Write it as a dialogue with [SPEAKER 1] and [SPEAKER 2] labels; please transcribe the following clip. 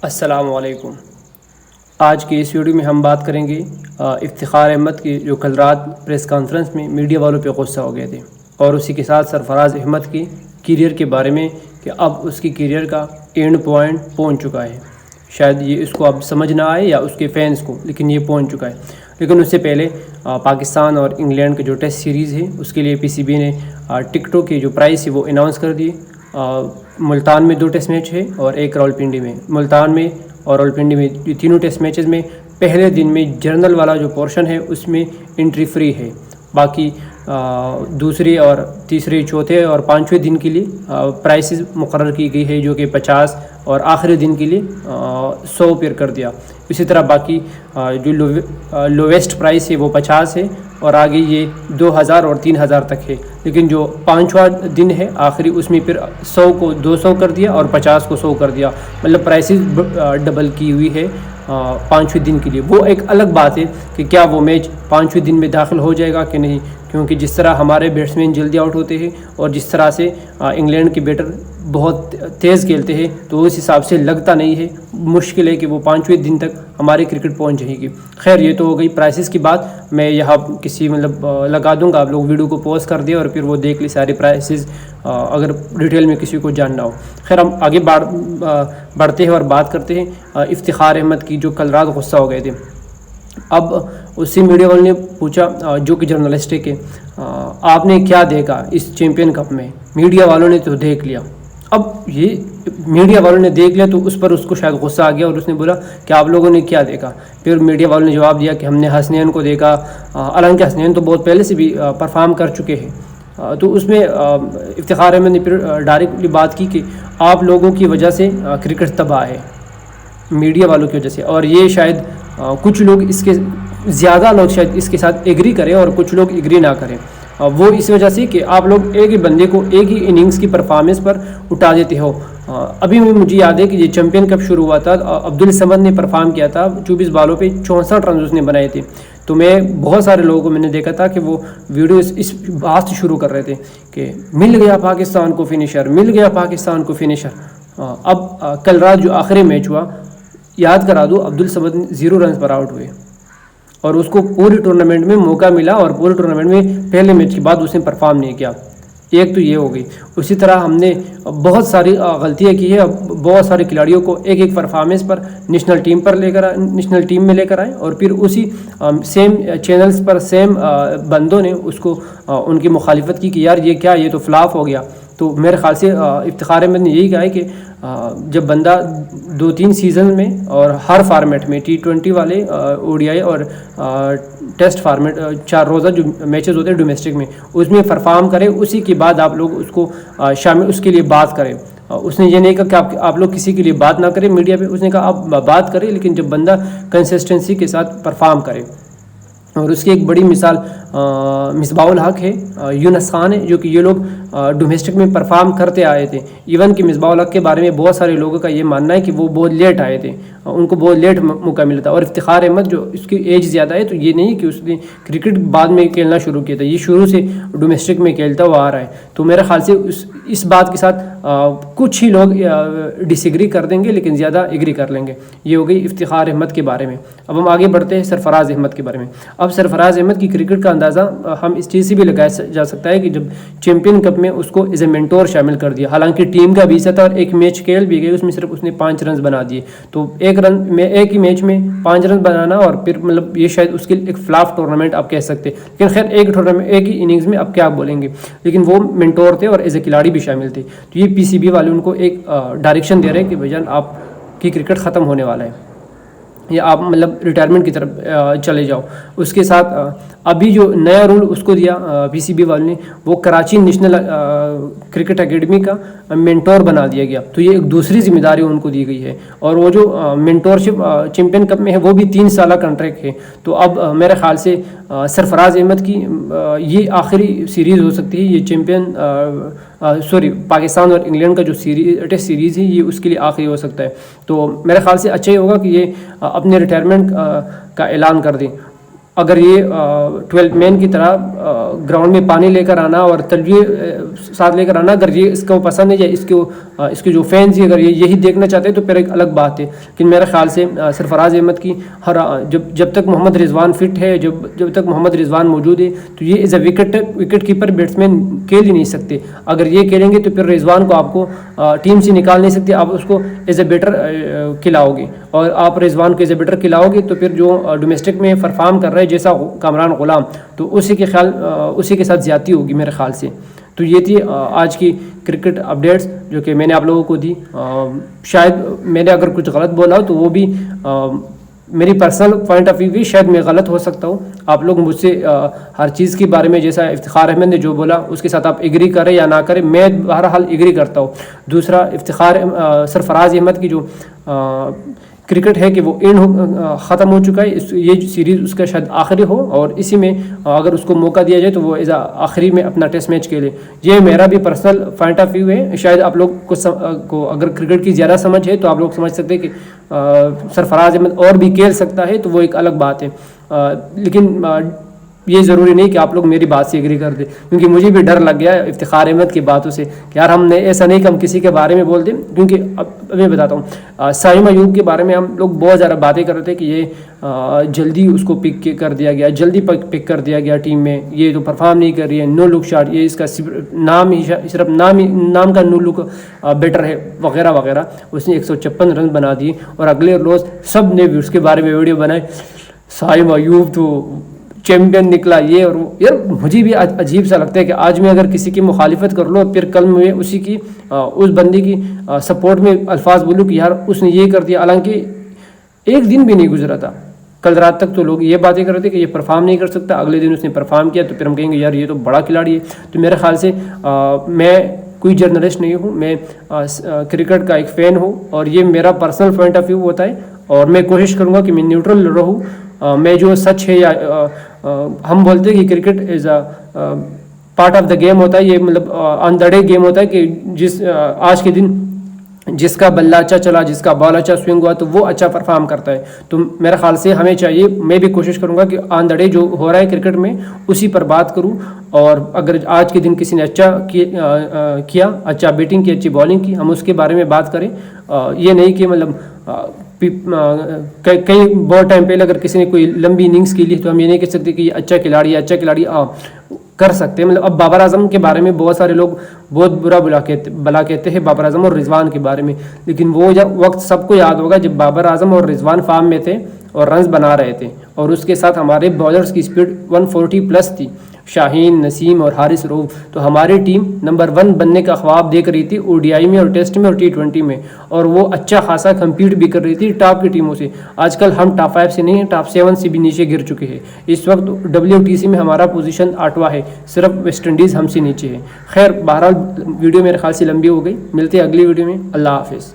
[SPEAKER 1] السلام علیکم۔ آج کی اس ویڈیو میں ہم بات کریں گے افتخار احمد کی جو کل رات پریس کانفرنس میں میڈیا والوں پہ غصہ ہو گئے تھے، اور اسی کے ساتھ سرفراز احمد کی کیریئر کے بارے میں کہ اب اس کی کیریئر کا اینڈ پوائنٹ پہنچ چکا ہے۔ شاید یہ اس کو اب سمجھ نہ آئے یا اس کے فینس کو، لیکن یہ پہنچ چکا ہے۔ لیکن اس سے پہلے پاکستان اور انگلینڈ کے جو ٹیسٹ سیریز ہے اس کے لیے پی سی بی نے ٹکٹوں کی جو پرائس ہے وہ اناؤنس کر دی۔ ملتان میں 2 ٹیسٹ میچ ہے اور ایک راولپنڈی میں۔ ملتان میں اور راولپنڈی میں یہ تینوں ٹیسٹ میچز میں پہلے دن میں جرنل والا جو پورشن ہے اس میں انٹری فری ہے، باقی دوسری اور تیسرے چوتھے اور پانچویں دن کے لیے پرائسز مقرر کی گئی ہے، جو کہ 50 اور آخری دن کے لیے 100 پر کر دیا۔ اسی طرح باقی جو لویسٹ پرائس ہے وہ 50 ہے، اور آگے یہ 2000 اور 3000 تک ہے۔ لیکن جو پانچواں دن ہے آخری، اس میں پھر 100 کو 200 کر دیا اور 50 کو 100 کر دیا، مطلب پرائسز ڈبل کی ہوئی ہے پانچویں دن کے لیے۔ وہ ایک الگ بات ہے کہ کیا وہ میچ پانچویں دن میں داخل ہو جائے گا کہ نہیں، کیونکہ جس طرح ہمارے بیٹسمین جلدی آؤٹ ہوتے ہیں اور جس طرح سے انگلینڈ کے بیٹر بہت تیز کھیلتے ہیں، تو اس حساب سے لگتا نہیں ہے، مشکل ہے کہ وہ پانچویں دن تک ہماری کرکٹ پہنچ جائے گی۔ خیر، یہ تو ہو گئی پرائسز کی بات۔ میں یہاں کسی لگا دوں گا، آپ لوگ ویڈیو کو پوز کر دیں اور پھر وہ دیکھ لی ساری پرائسز، اگر ڈیٹیل میں کسی کو جاننا ہو۔ خیر، ہم آگے بڑھتے ہیں اور بات کرتے ہیں افتخار احمد کی جو کل رات غصہ ہو گئے تھے۔ اب اسی میڈیا والوں نے پوچھا، جو کہ جرنلسٹ ہے، کہ آپ نے کیا دیکھا اس چیمپئن کپ میں؟ میڈیا والوں نے تو دیکھ لیا۔ اب یہ میڈیا والوں نے دیکھ لیا تو اس پر اس کو شاید غصہ آ گیا، اور اس نے بولا کہ آپ لوگوں نے کیا دیکھا؟ پھر میڈیا والوں نے جواب دیا کہ ہم نے حسنین کو دیکھا، حالانکہ حسنین تو بہت پہلے سے بھی پرفارم کر چکے ہیں۔ تو اس میں افتخار احمد نے پھر ڈائریکٹلی بات کی کہ آپ لوگوں کی وجہ سے کرکٹ تباہ ہے، میڈیا والوں کی وجہ سے۔ اور یہ شاید کچھ لوگ اس کے زیادہ لوگ شاید اس کے ساتھ ایگری کریں اور کچھ لوگ ایگری نہ کریں۔ وہ اس وجہ سے کہ آپ لوگ ایک ہی بندے کو ایک ہی اننگز کی پرفارمنس پر اٹھا دیتے ہو۔ ابھی مجھے یاد ہے کہ یہ چیمپئن کپ شروع ہوا تھا، عبدالصمد نے پرفارم کیا تھا، 24 بالوں پہ 64 رنز اس نے بنائے تھے۔ تو میں بہت سارے لوگوں کو میں نے دیکھا تھا کہ وہ ویڈیو اس بات سے شروع کر رہے تھے کہ مل گیا پاکستان کو فنیشر، مل گیا پاکستان کو فنیشر۔ اب کل رات جو آخری میچ ہوا، یاد کرا دو، عبدالصمد 0 رنز پر آؤٹ ہوئے، اور اس کو پوری ٹورنامنٹ میں موقع ملا، اور پوری ٹورنامنٹ میں پہلے میچ کے بعد اس نے پرفارم نہیں کیا۔ ایک تو یہ ہو گئی۔ اسی طرح ہم نے بہت ساری غلطیاں کی ہیں، بہت سارے کھلاڑیوں کو ایک ایک پرفارمنس پر نیشنل ٹیم میں لے کر آئے، اور پھر اسی سیم چینلز پر سیم بندوں نے اس کو ان کی مخالفت کی کہ یار یہ کیا، یہ تو فلاپ ہو گیا۔ تو میرے خیال سے افتخار احمد نے یہی کہا ہے کہ جب بندہ 2-3 سیزن میں اور ہر فارمیٹ میں T20 والے، ODI اور ٹیسٹ فارمیٹ 4 روزہ جو میچز ہوتے ہیں ڈومیسٹک میں، اس میں پرفارم کرے، اسی کے بعد آپ لوگ اس کو شامل اس کے لیے بات کریں۔ اس نے یہ نہیں کہا کہ آپ لوگ کسی کے لیے بات نہ کریں میڈیا پہ، اس نے کہا آپ بات کریں، لیکن جب بندہ کنسسٹنسی کے ساتھ پرفارم کرے۔ اور اس کی ایک بڑی مثال مصباح الحق ہے، یونس خان ہے، جو کہ یہ لوگ ڈومیسٹک میں پرفارم کرتے آئے تھے۔ ایون کہ مصباح الحق کے بارے میں بہت سارے لوگوں کا یہ ماننا ہے کہ وہ بہت لیٹ آئے تھے، ان کو بہت لیٹ موقع ملا تھا۔ اور افتخار احمد جو اس کی ایج زیادہ ہے، تو یہ نہیں کہ اس نے کرکٹ بعد میں کھیلنا شروع کیا تھا، یہ شروع سے ڈومیسٹک میں کھیلتا ہوا آ رہا ہے۔ تو میرے خیال سے اس بات کے ساتھ کچھ ہی لوگ ڈس ایگری کر دیں گے، لیکن زیادہ ایگری کر لیں گے۔ یہ ہو گئی افتخار احمد کے بارے میں۔ اب ہم آگے بڑھتے ہیں سرفراز احمد کے بارے میں۔ اب سرفراز احمد کی کرکٹ کا اندازہ ہم اس چیز سے بھی لگایا جا سکتا ہے کہ جب چیمپئن کپ میں اس کو ایز اے مینٹور شامل کر دیا، حالانکہ ٹیم کا بھی حصہ تھا اور ایک میچ کھیل بھی گئی، اس میں صرف اس نے 5 رنز بنا دیے۔ تو ایک ہی میچ میں 5 رنز بنانا، اور پھر مطلب یہ شاید اس کے ایک فلاپ ٹورنامنٹ آپ کہہ سکتے، لیکن خیر ایک ہی اننگز میں آپ کیا بولیں گے، لیکن وہ مینٹور تھے اور ایز اے کھلاڑی بھی شامل تھے۔ تو یہ پی سی بی والے ان کو ایک ڈائریکشن دے رہے ہیں کہ بھائی جان آپ کی کرکٹ ختم ہونے والا ہے، یا آپ مطلب ریٹائرمنٹ کی طرف چلے جاؤ۔ اس کے ساتھ ابھی جو نیا رول اس کو دیا پی سی بی والوں نے، وہ کراچی نیشنل کرکٹ اکیڈمی کا مینٹور بنا دیا گیا۔ تو یہ ایک دوسری ذمہ داری ان کو دی گئی ہے، اور وہ جو مینٹورشپ چیمپئن کپ میں ہے وہ بھی 3 سالہ کنٹریکٹ ہے۔ تو اب میرے خیال سے سرفراز احمد کی یہ آخری سیریز ہو سکتی ہے، یہ پاکستان اور انگلینڈ کا جو ٹیسٹ سیریز ہے یہ اس کے لیے آخری ہو سکتا ہے۔ تو میرے خیال سے اچھا ہی ہوگا کہ یہ اپنے ریٹائرمنٹ کا اعلان کر دیں۔ اگر یہ 12 مین کی طرح گراؤنڈ میں پانی لے کر آنا اور تلویے ساتھ لے کر آنا. اگر یہ اس کو پسند ہے یا اس کے جو فینس ہی اگر یہی دیکھنا چاہتے ہیں تو پھر ایک الگ بات ہے. لیکن میرے خیال سے سرفراز احمد کی جب تک محمد رضوان فٹ ہے, جب تک محمد رضوان موجود ہے, تو یہ as a wicket keeper batsman کھیل ہی نہیں سکتے. اگر یہ کھیلیں گے تو پھر رضوان کو آپ کو ٹیم سے نکال نہیں سکتے. آپ اس کو ایز اے بیٹر کھلاؤ گے, اور آپ رضوان کو ایز اے بیٹر کھلاؤ گے تو پھر جو ڈومیسٹک میں پرفارم کر رہے ہیں جیسا کامران غلام, تو اسی کے ساتھ زیادتی ہوگی میرے خیال سے. تو یہ تھی آج کی کرکٹ اپڈیٹس جو کہ میں نے آپ لوگوں کو دی. شاید میں نے اگر کچھ غلط بولا ہو تو وہ بھی میری پرسنل پوائنٹ آف ویو بھی شاید میں غلط ہو سکتا ہوں. آپ لوگ مجھ سے ہر چیز کے بارے میں جیسا افتخار احمد نے جو بولا اس کے ساتھ آپ ایگری کریں یا نہ کریں, میں بہرحال ایگری کرتا ہوں. دوسرا سرفراز احمد کی جو کرکٹ ہے کہ وہ ختم ہو چکا ہے. یہ سیریز اس کا شاید آخری ہو, اور اسی میں اگر اس کو موقع دیا جائے تو وہ آخری میں اپنا ٹیسٹ میچ کھیلے. یہ میرا بھی پرسنل پوائنٹ آف ویو ہے. شاید آپ لوگ کو اگر کرکٹ کی زیادہ سمجھ ہے تو آپ لوگ سمجھ سکتے ہیں کہ سرفراز احمد اور بھی کھیل سکتا ہے, تو وہ ایک الگ بات ہے. لیکن یہ ضروری نہیں کہ آپ لوگ میری بات سے ایگری کر دیں, کیونکہ مجھے بھی ڈر لگ گیا افتخار احمد کی باتوں سے کہ یار ہم نے ایسا نہیں کہ ہم کسی کے بارے میں بول دیں. کیونکہ اب میں بتاتا ہوں, سائم ایوب کے بارے میں ہم لوگ بہت زیادہ باتیں کر رہے تھے کہ یہ جلدی اس کو پک کر دیا گیا, جلدی پک کر دیا گیا ٹیم میں, یہ تو پرفارم نہیں کر رہی ہے, نو لک شاٹ, یہ اس کا صرف نام کا نو لک بیٹر ہے وغیرہ وغیرہ. اس نے 156 رن بنا دیے, اور اگلے روز سب نے بھی اس کے بارے میں ویڈیو بنائے, سائم ایوب تو چیمپئن نکلا یہ اور وہ. یار مجھے بھی عجیب سا لگتا ہے کہ آج میں اگر کسی کی مخالفت کر لوں, پھر کل میں اس بندے کی سپورٹ میں الفاظ بولوں کہ یار اس نے یہ کر دیا, حالانکہ ایک دن بھی نہیں گزرا تھا. کل رات تک تو لوگ یہ باتیں کر رہے تھے کہ یہ پرفارم نہیں کر سکتا, اگلے دن اس نے پرفارم کیا تو پھر ہم کہیں گے یار یہ تو بڑا کھلاڑی ہے. تو میرے خیال سے میں کوئی جرنلسٹ نہیں ہوں, میں کرکٹ کا ایک فین ہوں, اور یہ میرا پرسنل پوائنٹ آف ویو ہوتا ہے, اور میں کوشش کروں گا کہ میں نیوٹرل رہوں. میں جو سچ ہے یا ہم بولتے ہیں کہ cricket is a part of the game ہوتا ہے, یہ مطلب آن دا ڈے گیم ہوتا ہے کہ آج کے دن جس کا بلہ اچھا چلا, جس کا بال اچھا سوئنگ ہوا تو وہ اچھا پرفارم کرتا ہے. تو میرے خیال سے ہمیں چاہیے, میں بھی کوشش کروں گا کہ آن دا ڈے جو ہو رہا ہے کرکٹ میں اسی پر بات کروں. اور اگر آج کے دن کسی نے اچھا کیا, اچھا بیٹنگ کی, اچھی بالنگ کی, ہم اس کے بارے میں بات کریں. یہ نہیں کہ مطلب کئی بہت ٹائم پہلے اگر کسی نے کوئی لمبی اننگز کی لی تو ہم یہ نہیں کہہ سکتے کہ یہ اچھا کھلاڑی کر سکتے ہیں. مطلب اب بابر اعظم کے بارے میں بہت سارے لوگ بہت بلا کہتے ہیں بابر اعظم اور رضوان کے بارے میں, لیکن وہ جب وقت سب کو یاد ہوگا جب بابر اعظم اور رضوان فارم میں تھے اور رنز بنا رہے تھے, اور اس کے ساتھ ہمارے بالرز کی سپیڈ 140+ تھی, شاہین, نسیم اور حارث روف. تو ہماری ٹیم نمبر 1 بننے کا خواب دیکھ رہی تھی ODI میں اور ٹیسٹ میں اور T20 میں, اور وہ اچھا خاصا کمپیٹ بھی کر رہی تھی ٹاپ کی ٹیموں سے. آج کل ہم ٹاپ 5 سے نہیں ہیں, ٹاپ 7 سے بھی نیچے گر چکے ہیں. اس وقت WTC میں ہمارا پوزیشن 8واں ہے, صرف ویسٹ انڈیز ہم سے نیچے ہے. خیر بہرحال ویڈیو میرے خیال سے لمبی ہو گئی, ملتے ہیں اگلی ویڈیو میں. اللہ حافظ.